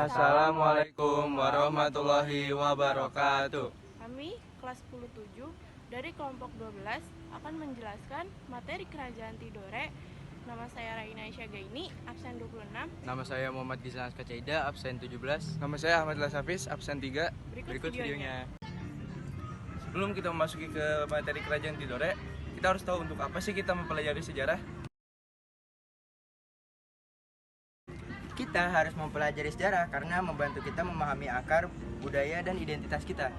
Assalamualaikum warahmatullahi wabarakatuh. Kami, kelas 10-7 dari kelompok 12 akan menjelaskan materi Kerajaan Tidore. Nama saya Raina Syagaini, absen 26. Nama saya Muhammad Gizlan Kacaida, absen 17. Nama saya Ahmad Lasafis, absen 3. Berikut videonya. Sebelum kita memasuki ke materi Kerajaan Tidore, kita harus tahu untuk apa sih kita mempelajari sejarah. Kita harus mempelajari sejarah karena membantu kita memahami akar, budaya, dan identitas kita.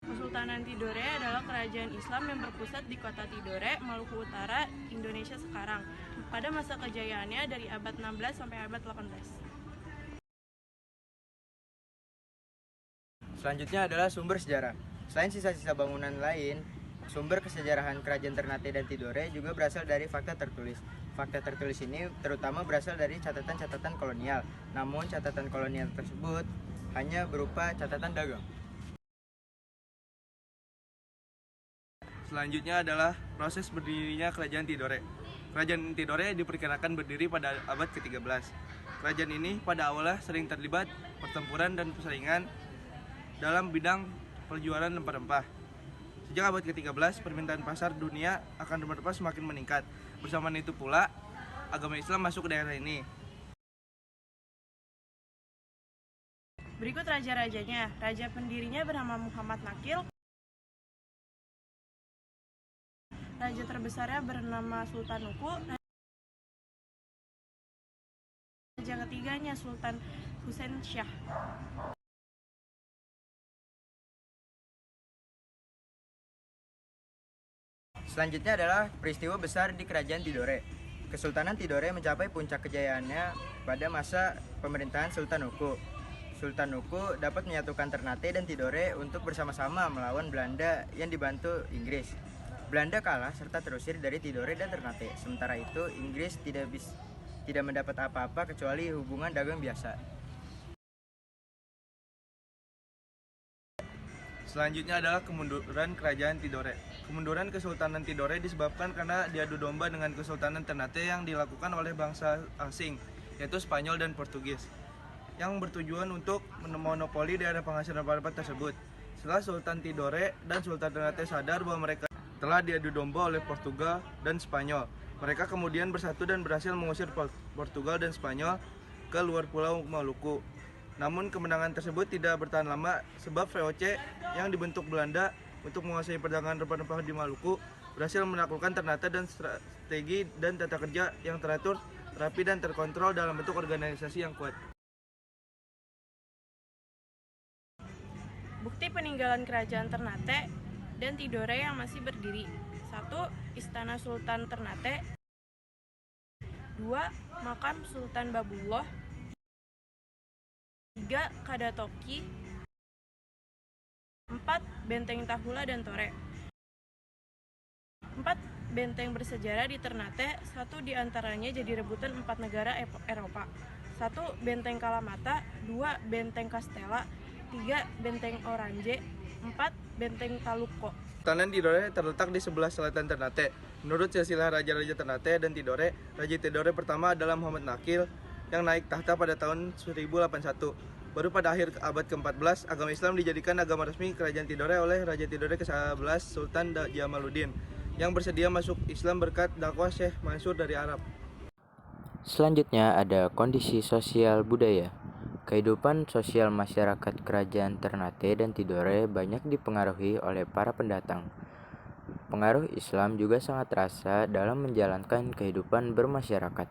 Kesultanan Tidore adalah kerajaan Islam yang berpusat di kota Tidore, Maluku Utara, Indonesia sekarang. Pada masa kejayaannya dari abad 16 sampai abad 18. Selanjutnya adalah sumber sejarah. Selain sisa-sisa bangunan lain, sumber kesejarahan kerajaan Ternate dan Tidore juga berasal dari fakta tertulis. Fakta tertulis ini terutama berasal dari catatan-catatan kolonial. Namun catatan kolonial tersebut hanya berupa catatan dagang. Selanjutnya adalah proses berdirinya Kerajaan Tidore. Kerajaan Tidore diperkirakan berdiri pada abad ke-13. Kerajaan ini pada awalnya sering terlibat pertempuran dan persaingan dalam bidang perjualan rempah-rempah. Sejak abad ke-13, permintaan pasar dunia akan rempah-rempah semakin meningkat. Bersamaan itu pula, agama Islam masuk ke daerah ini. Berikut raja-rajanya. Raja pendirinya bernama Muhammad Nakil. Raja terbesarnya bernama Sultan Nuku. Raja ketiganya Sultan Husain Shah. Selanjutnya adalah peristiwa besar di Kerajaan Tidore. Kesultanan Tidore mencapai puncak kejayaannya pada masa pemerintahan Sultan Nuku. Sultan Nuku dapat menyatukan Ternate dan Tidore untuk bersama-sama melawan Belanda yang dibantu Inggris. Belanda kalah serta terusir dari Tidore dan Ternate. Sementara itu, Inggris tidak mendapat apa-apa kecuali hubungan dagang biasa. Selanjutnya adalah kemunduran Kerajaan Tidore. Kemunduran Kesultanan Tidore disebabkan karena diadu domba dengan Kesultanan Ternate yang dilakukan oleh bangsa asing, yaitu Spanyol dan Portugis, yang bertujuan untuk memonopoli daerah penghasilan rempah-rempah tersebut. Setelah Sultan Tidore dan Sultan Ternate sadar bahwa mereka telah diadu domba oleh Portugal dan Spanyol, mereka kemudian bersatu dan berhasil mengusir Portugal dan Spanyol ke luar pulau Maluku. Namun kemenangan tersebut tidak bertahan lama sebab VOC yang dibentuk Belanda untuk menguasai perdagangan rempah-rempah di Maluku berhasil menaklukkan Ternate dan strategi dan tata kerja yang teratur, rapi, dan terkontrol dalam bentuk organisasi yang kuat. Bukti peninggalan kerajaan Ternate dan Tidore yang masih berdiri. 1. Istana Sultan Ternate. 2. Makam Sultan Babullah. 3. Kadatoki. 4. Benteng Tahula dan Tore. 4. Benteng bersejarah di Ternate. 1 diantaranya jadi rebutan 4 negara Eropa. 1. Benteng Kalamata. 2. Benteng Castella. 3. Benteng Orange. 4. Benteng Taluko. Kesultanan Tidore terletak di sebelah selatan Ternate. Menurut silsilah raja-raja Ternate dan Tidore, Raja Tidore pertama adalah Muhammad Nakil yang naik tahta pada tahun 1081. Baru pada akhir abad ke-14, agama Islam dijadikan agama resmi Kerajaan Tidore oleh Raja Tidore ke-11 Sultan Jamaluddin yang bersedia masuk Islam berkat dakwah Syekh Mansur dari Arab. Selanjutnya ada kondisi sosial budaya. Kehidupan sosial masyarakat Kerajaan Ternate dan Tidore banyak dipengaruhi oleh para pendatang. Pengaruh Islam juga sangat terasa dalam menjalankan kehidupan bermasyarakat.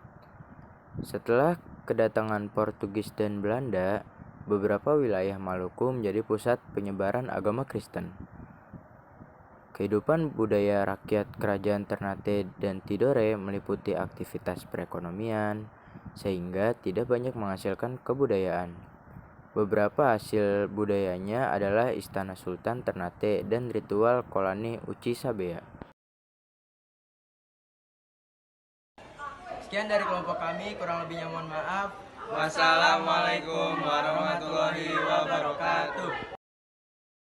Setelah kedatangan Portugis dan Belanda, beberapa wilayah Maluku menjadi pusat penyebaran agama Kristen. Kehidupan budaya rakyat Kerajaan Ternate dan Tidore meliputi aktivitas perekonomian, sehingga tidak banyak menghasilkan kebudayaan. Beberapa hasil budayanya adalah Istana Sultan Ternate dan ritual kolani Uci Sabea. Sekian dari kelompok kami, kurang lebihnya mohon maaf. Wassalamualaikum warahmatullahi wabarakatuh.